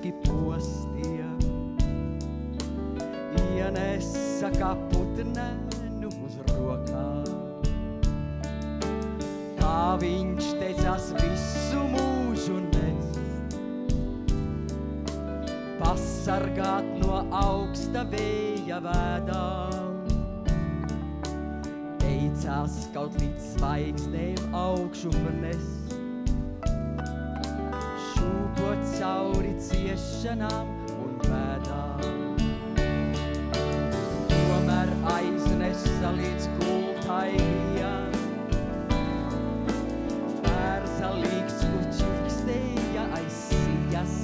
viskipostia. Ienessä kaputnēnu uz rokām. Tā viņš teicās visu mūžu nest, pasargāt no augsta vēja vēdām. Teicās kaut līdz zvaigznēm augšup nest, šūpot cauri ciešanām un bēdām. Tomēr aiznesa līdz gultainiem, bērza līgsku čirkstēja aiz sijas.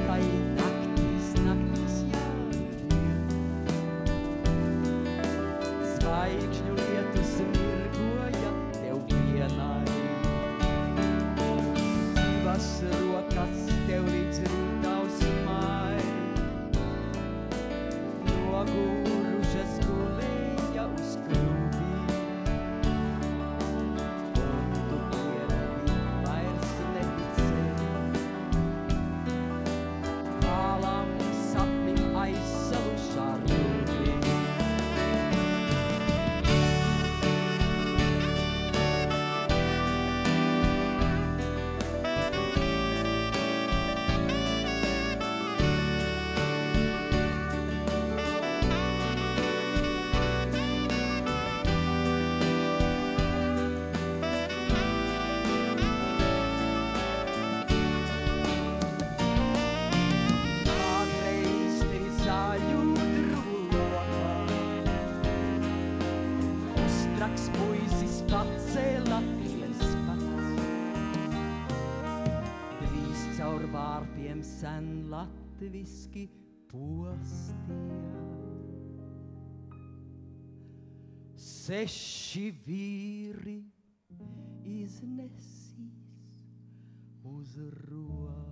Kai naktīs jādiet, zvaigžņu lietus mirgoja tev vienai. Divas rokas tev līdz rītausmai, nogurušas gulēja uz krūvīm. Un tu pierādīji vairs neticēji, kālam sapnim aizsalušā rūvī. Kādreiz tevi sajūt rokā, uztraks puisis pacēla viens pats. Drīz caur vārtiem sen latviski postīja. 6 vīri iznesīs uz rokām.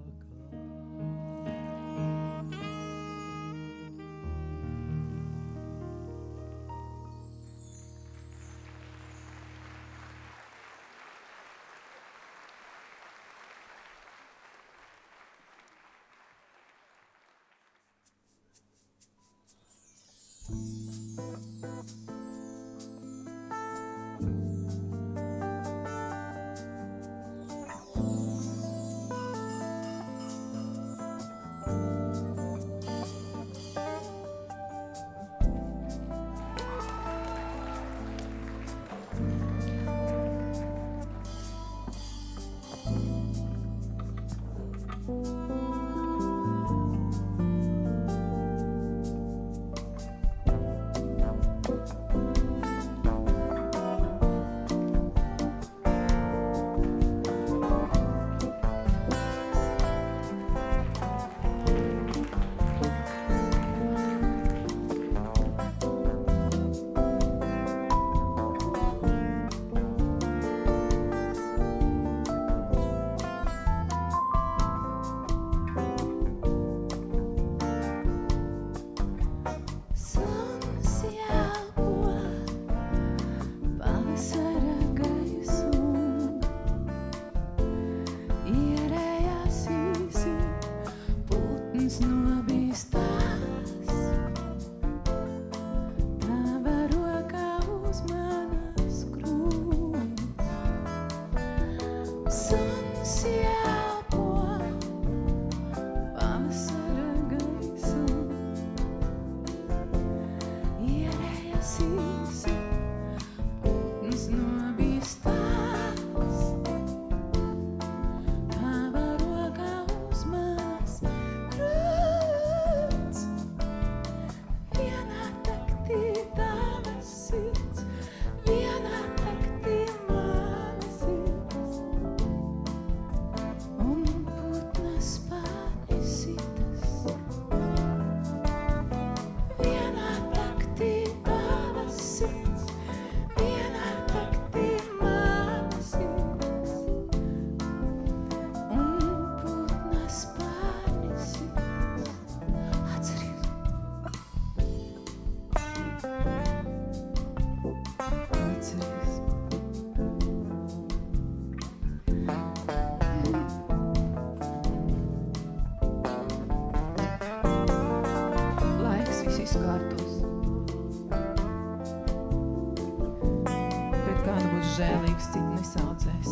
žēlīgs, citu nesaudzēs.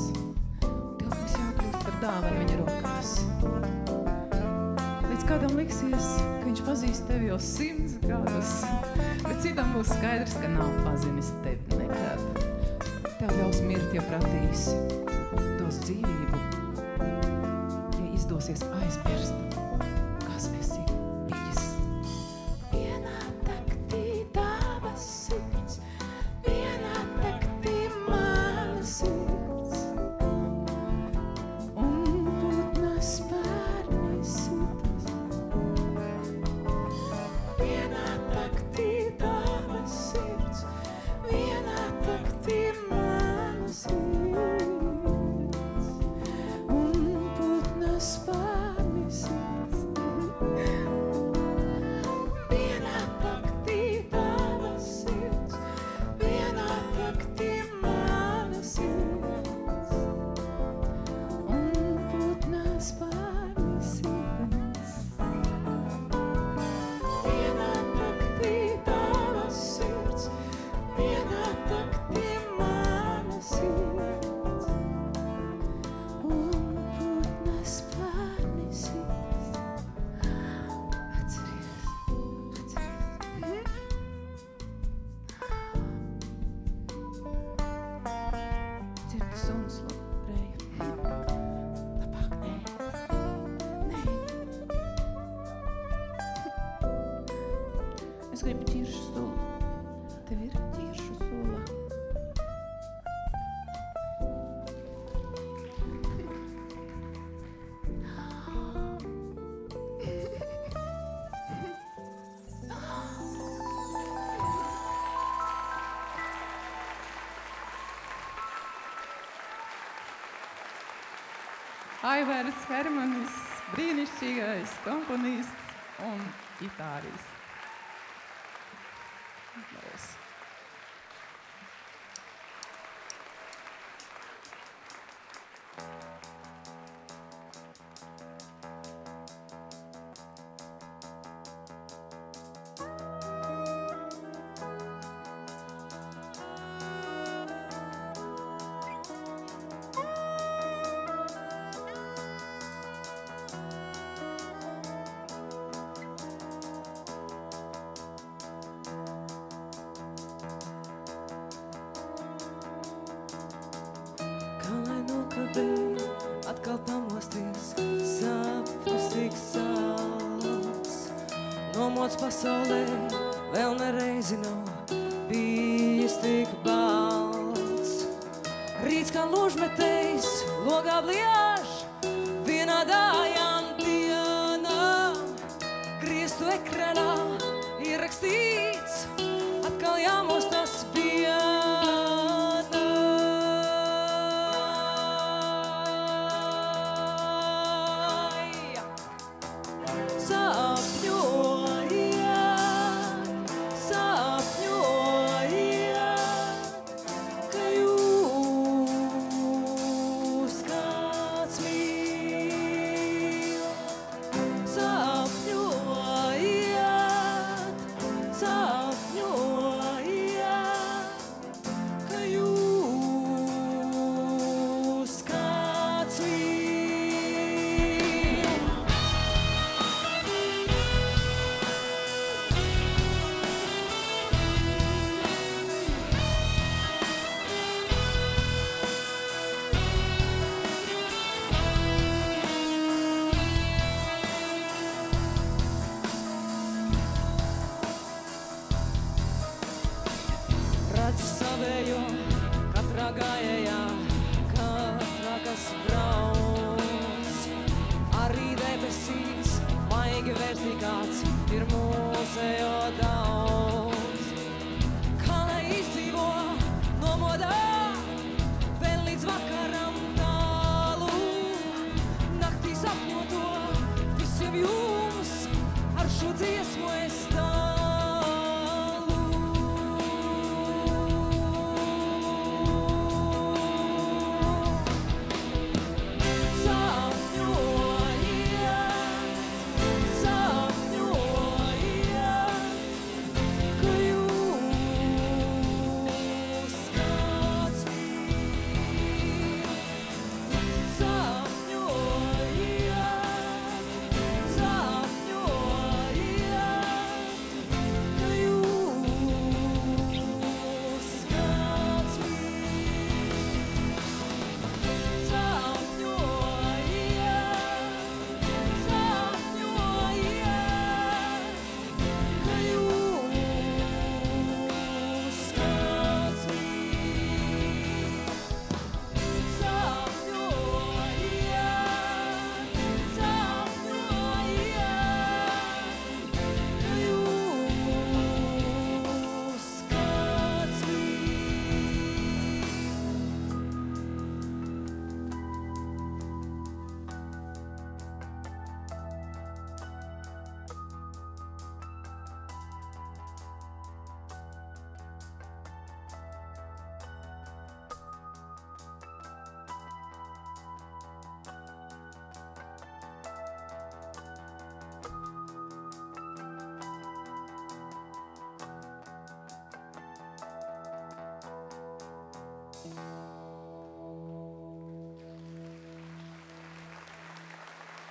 Tev mums jākļūst par dāvanu viņa rokās. Līdz kādam liksies, ka viņš pazīst tevi jau 100 gadus, bet citam būs skaidrs, ka nav pazinis tevi nekad. Tev ļaus mirt, ja pratīsi, dos dzīvību, ja izdosies aizmirst, kas esi bijis. Vienā taktī tava sirds, vienā taktī mana sirds, un putnas spārni sitas. Vienā taktī tava sirds, vienā taktī mana sirds, un putnas spārni sitas. Vienā taktī tava sirds, vienā taktī mana sirds, un putnas spārni sitas. Vienā taktī tava sirds, vienā taktī mana sirds, un putnas spārni sitas. Atceries. Dzirdu suns, Breja. Labāk, nē. Es gribu ķiršu sulu. Tev ir ķiršu sula? Aivars Hermanis, brīnišķīgais komponists un ģitārists. Paldies. Atkal pamosties, sapnis tik sauts. Nomots pasaulē vēl nereizi nav bijis tik balts. Rīts kā ložmetējs, logā bliež, vienādājām dienām. Griestu ekranā ierakstīts, atkal jāmostas vienā. Savējo katrā gājējā, katrā, kas brauc. Arī debesīs maigi vērstī kāds ir mūsējo daudz. Kā lai izdzīvo nomodā, vēl līdz vakaram tālu. Naktī sapņoto visiem jums ar šo dziesmu es tālu.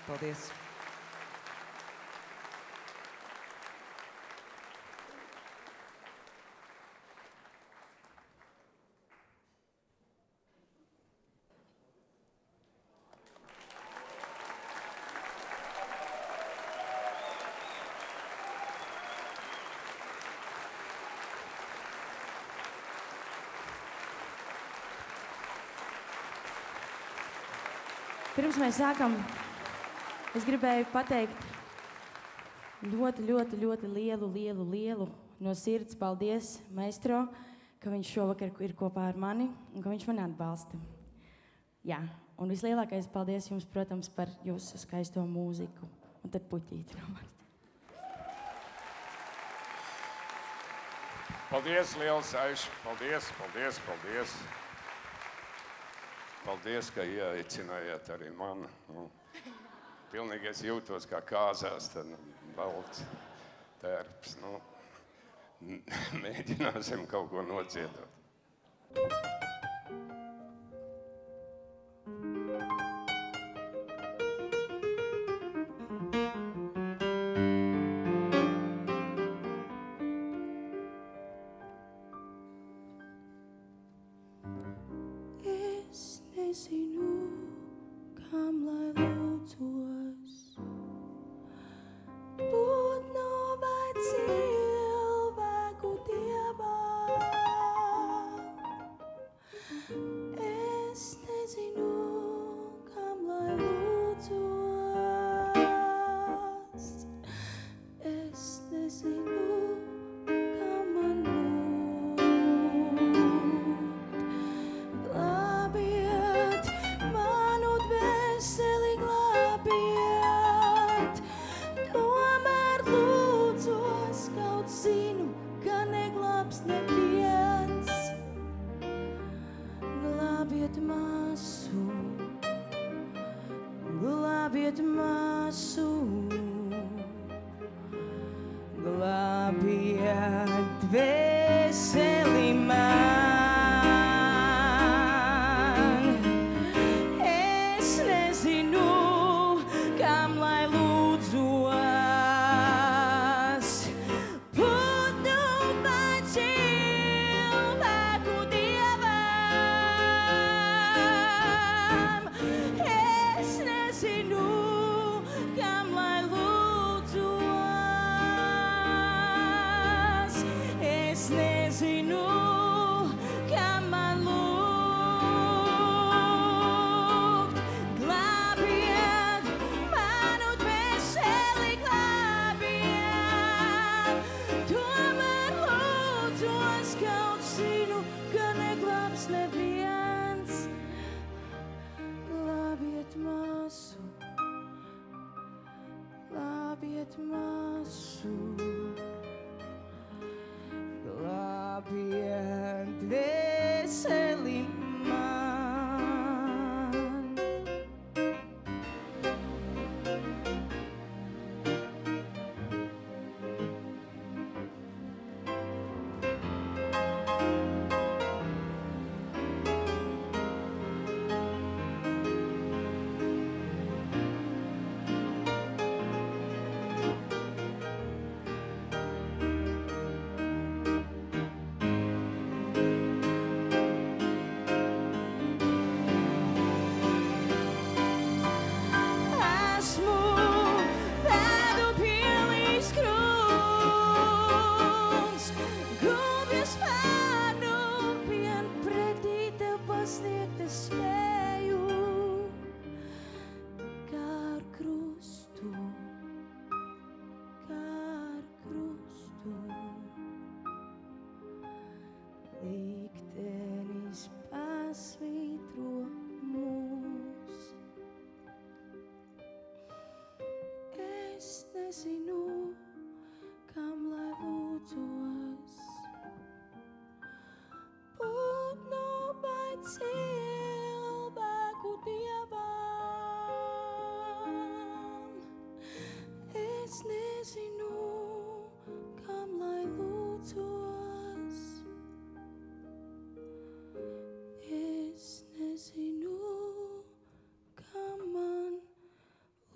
Paldies! Pirms mēs sākam, es gribēju pateikt ļoti lielu no sirds paldies maestro, ka viņš šovakar ir kopā ar mani un ka viņš mani atbalsta. Jā, un vislielākais paldies jums, protams, par jūsu skaisto mūziku. Un tad puķīti no manis. Paldies, liels Aiš! Paldies! Paldies, ka ieaicinājāt arī mani. Pilnīgi es jūtos kā kāzās, tad balts tērps. Mēģināsim kaut ko nodziedāt.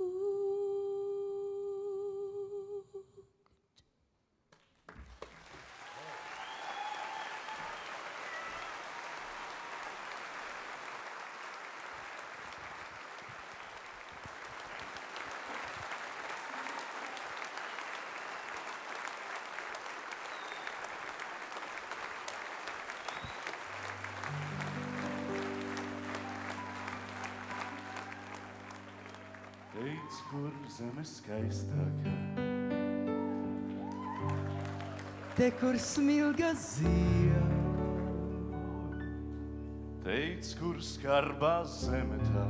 Ooh. Teic, kur zeme skaistākā. Te, kur smilga ziema. Teic, kur skarbā zeme tā.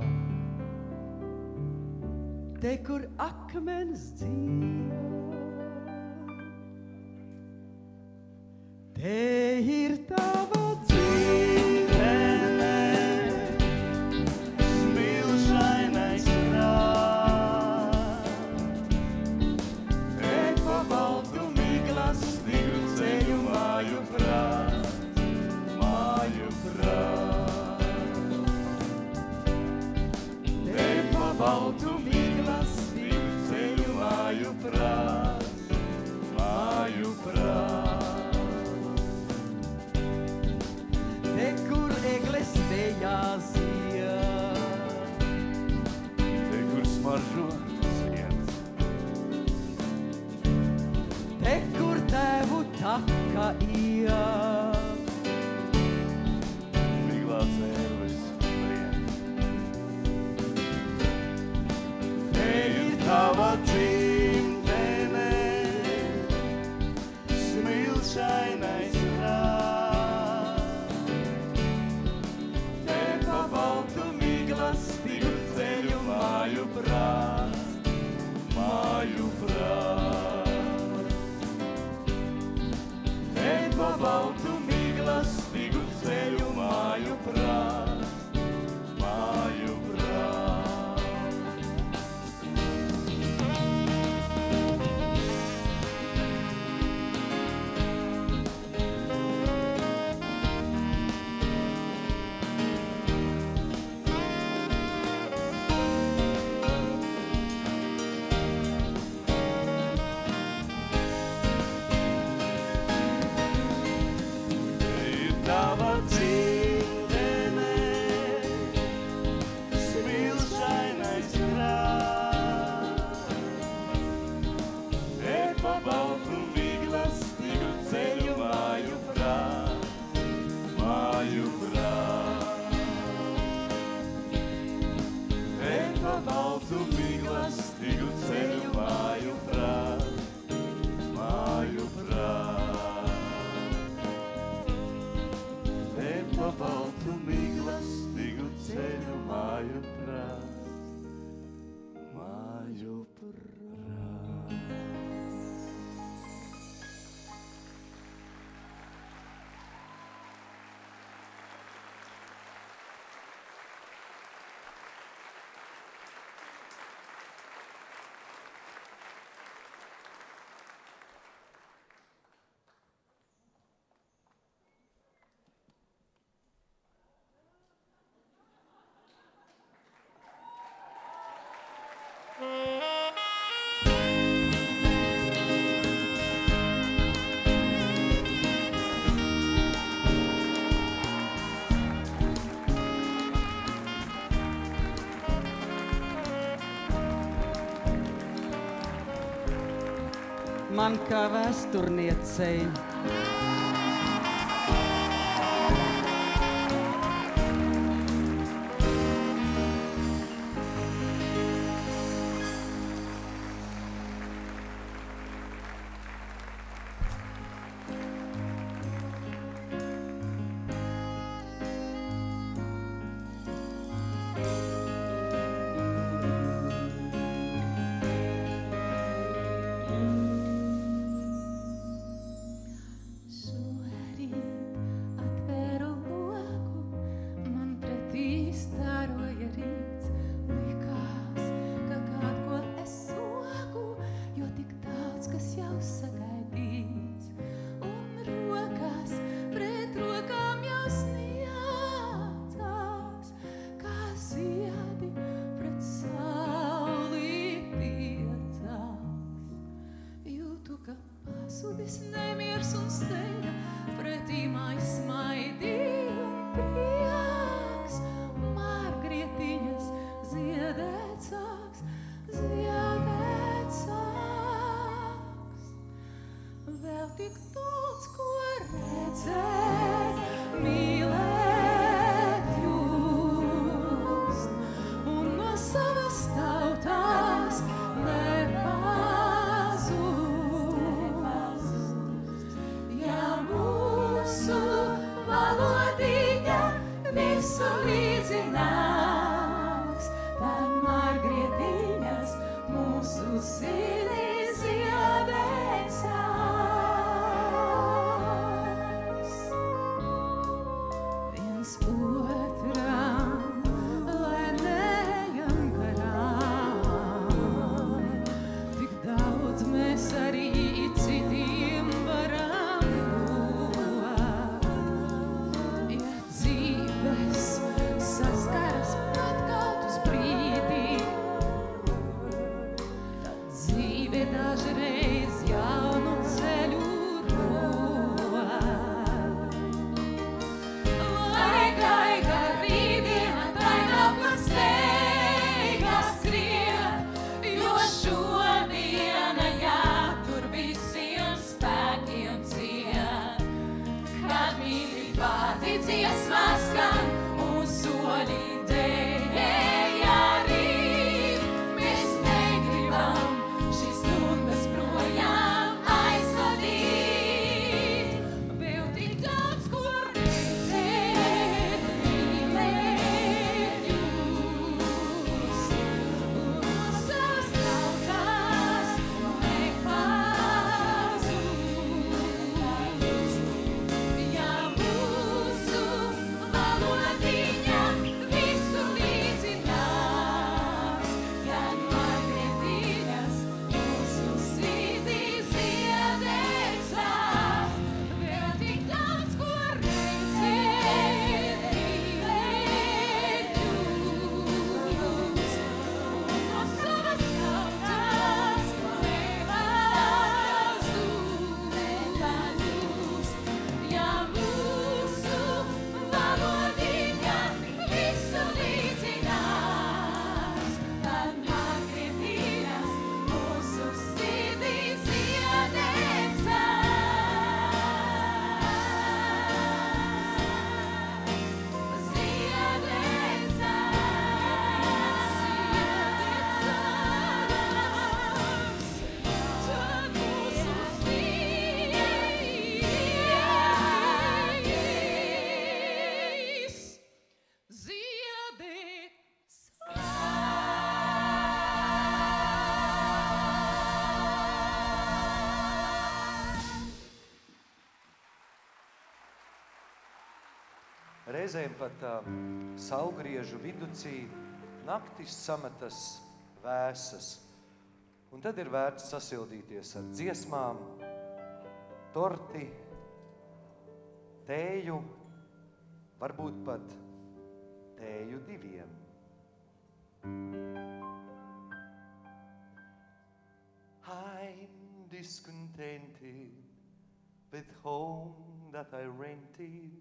Te, kur akmens dzīvo. Te ir tava dzimtene, Smilšainais krāns. te pa baltu miglas stigru ceļu māju prāt, māju prāt. Te pa baltu miglas stigru ceļu māju prāt, māju prāt. Te, kur egles vējā zied, Te, kur smaržo zieds. te, kur tēvu taka iet, Miglā dzērves brien. te ir tava dzimtene, Smilšainais krāns. te pa baltu miglas stigru ceļu māju prāt, Māju prāt. te pa baltu miglas stigru ceļu māju prāt, māju prāt. Te ir tava dzimtene, Smilšainais krāns. Te pa baltu miglas stigru ceļu māju prāt, māju prāt. Te pa baltu miglas stigru ceļu māju prāt, māju prāt. Te pa baltu miglas stigru ceļu māju prāt, māju prāt. Man kā vēsturniecei Pretī mājas smaidī un prieks, mar līdzi nāks, tad margrietiņas mūsu sirdīs iededzās. Viens otram, lai neejam garām, tik daudz mēs arī citiem varam dot. Ja dzīves saskaras pat kaut uz brīdi, tad dzīve dažreiz jaunu ceļu rod. Lai gaiga rītdiena, tai nav pa steiga skrien, jo šodiena jātur visiem spēkiem ciet. Kad mīlībā dziesmā skan un soļi dēja rīt, mēs negribam šīs stundas projām aizvadīt. Vēl tik daudz, ko redzēt, mīlēt jūs. Savas tautas nepazūst. Ja mūsu valodiņa visu līdzinās, tad margrietiņas mūsu sirdīs iededzās. Vēl tik daudz, ko redzēt, mīlēt jūs. No savas tautas nepazūst. Ja mūsu valodiņa visu līdzinās, tad margrietiņas mūsu sirdīs Reizēm pat saulgriežu viducī naktis sametas vēsas, un tad ir vērts sasildīties ar dziesmām, torti, tēju, varbūt pat tēju diviem. I'm discontented with home that I rented,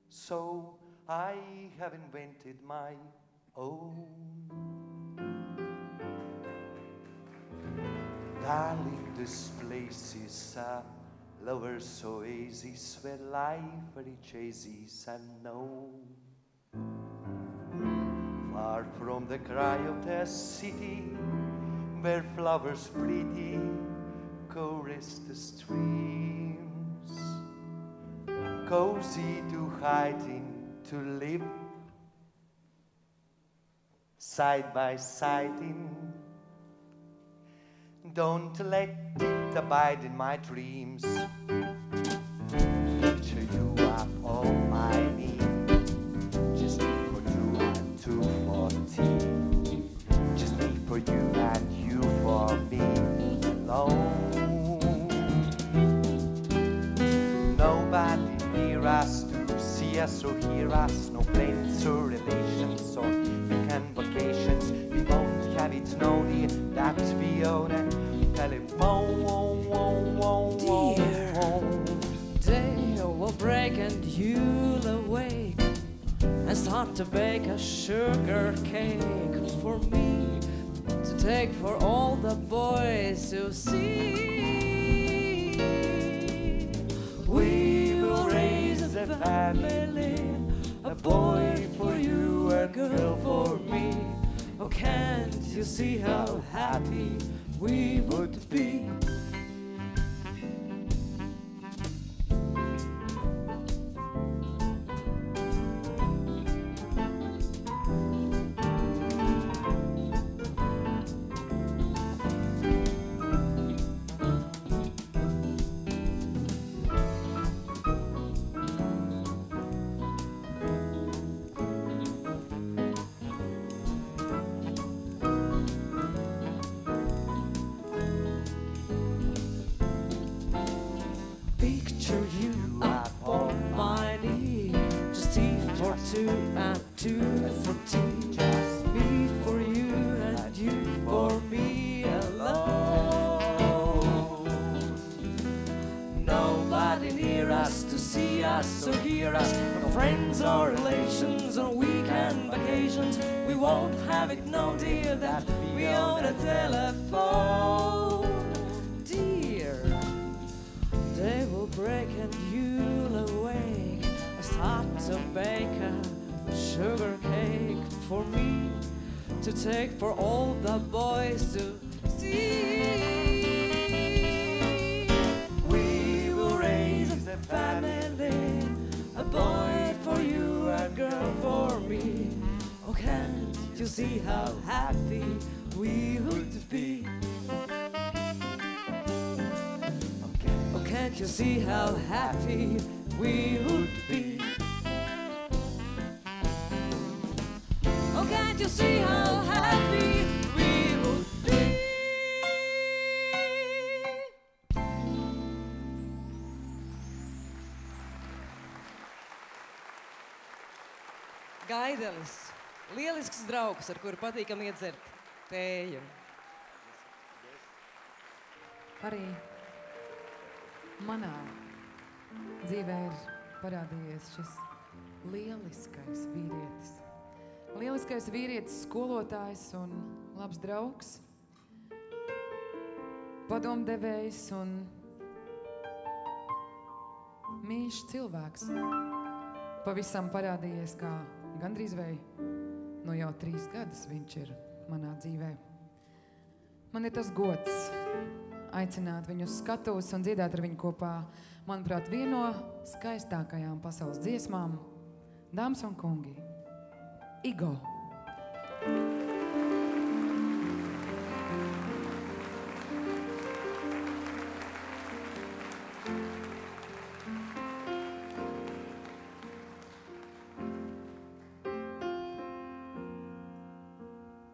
so I have invented my own. Darling, this place is a lover's oasis where life very chases unknown. Far from the cry of the city, where flowers pretty chorus the streams. Cozy to hide in, to live side by side in. Don't let it abide in my dreams. Picture you are all I need. Just me for two and two for tea. Just me for you and you for me alone. Nobody near us to see us or hear us. No friends or relations or weekend vacations. We won't have it, no dear, that we own it. Telephone, Dear, day will break and you'll awake and start to bake a sugar cake for me to take for all the boys to see. We will raise a family, a boy for you, a girl for me. Oh, can't you see how happy we would be? for tea. Just me for you and you for me alone. Nobody near us to see us or hear us. No friends or relations on weekend vacations. We won't have it known, dear, that we own a telephone. Dear, they will break and you'll awake. I start to bake a sugar cake for me to take for all the boys to see. We will raise a family, a boy for you, a girl for me. Oh, can't you see how happy we would be? Oh, can't you see how happy we would be? Oh, can't you see how happy we would be? Gaidelis, lielisks draugs, ar kuru patīkam iedzert tēju. Arī manā dzīvē ir parādījies šis lieliskais vīrietis. Lieliskais vīrietis, skolotājs un labs draugs, padomdevējs un mīļš cilvēks. Pavisam parādījies, kā gandrīz vai no jau 3 gadus viņš ir manā dzīvē. Man ir tas gods aicināt viņu uz skatuves un dziedāt ar viņu kopā, manuprāt, vienu no skaistākajām pasaules dziesmām, dāmas un kungi, Igo.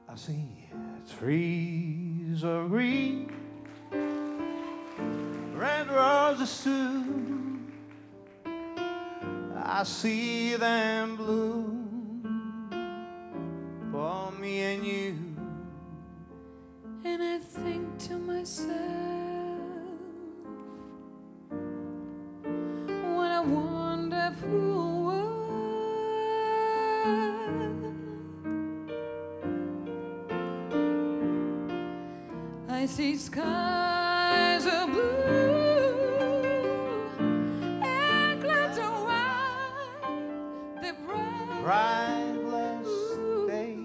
I see trees of green, red roses too. I see them bloom for me and you. And I think to myself, what a wonderful world. I see skies of blue and clouds of white, the Bright blessed day,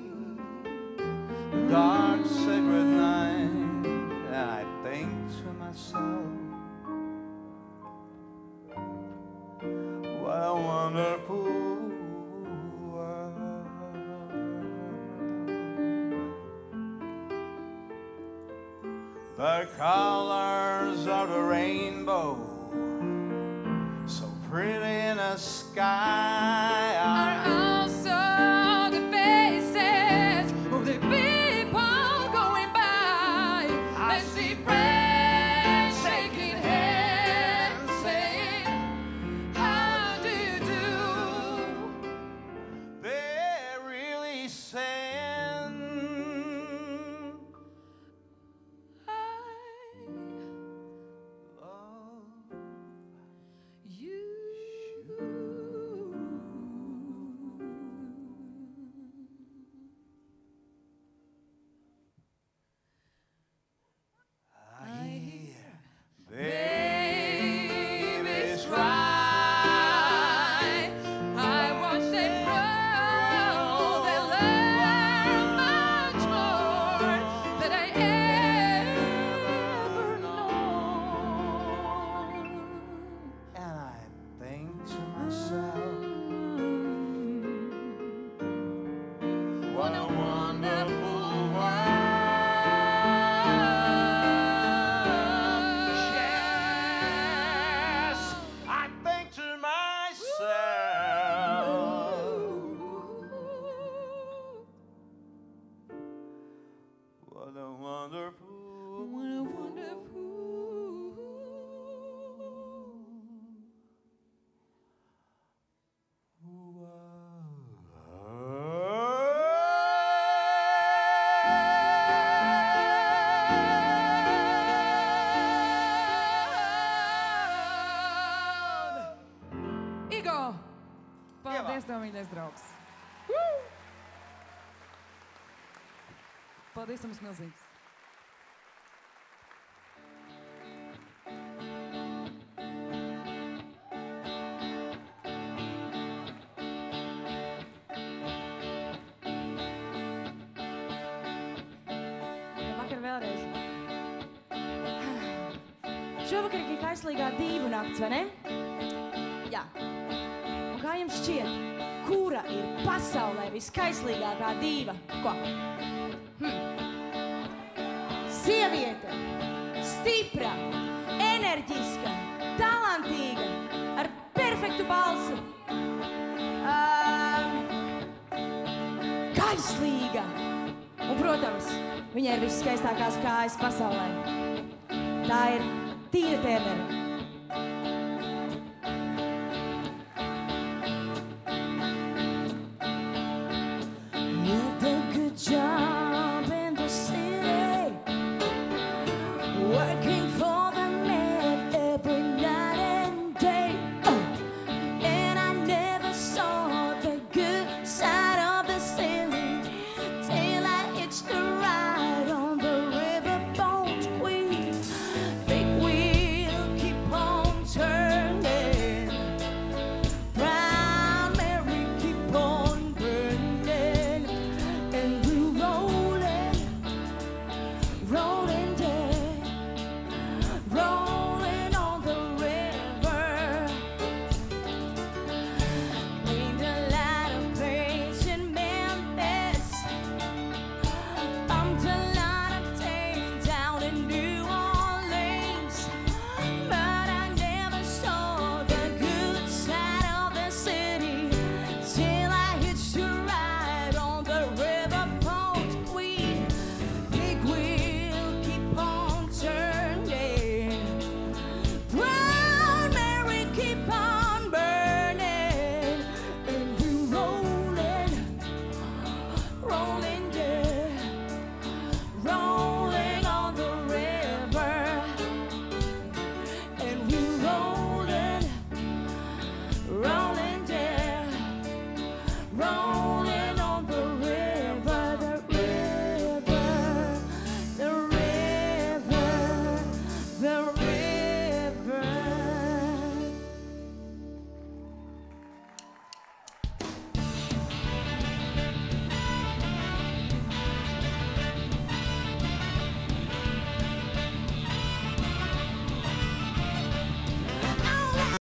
dark sacred night, and I think to myself, what a wonderful world. The colors of the rainbow, so pretty in the sky, are also the faces of the people going by. I see friends shaking hands, saying, how do you do? they're really saying, I love you. I hear Babies cry. I watch them grow. They learn much more than I ever known. and I think to myself, what a wonderful world. Yes, I think to myself, what a wonderful What a wonderful world. Paldies jums milzīgs. Vakar vēlreiz. Šovakar ir kaislīgā dīvu nakts, vai ne? Jā. Un kā jums šķiet, kura ir pasaulē viskaislīgākā dīva? Ko? Sieviete, stipra, enerģiska, talantīga, ar perfektu balsi. Kaislīga. Un, protams, viņai ir visskaistākās kājas pasaulē. Tā ir Tīna Tērnere.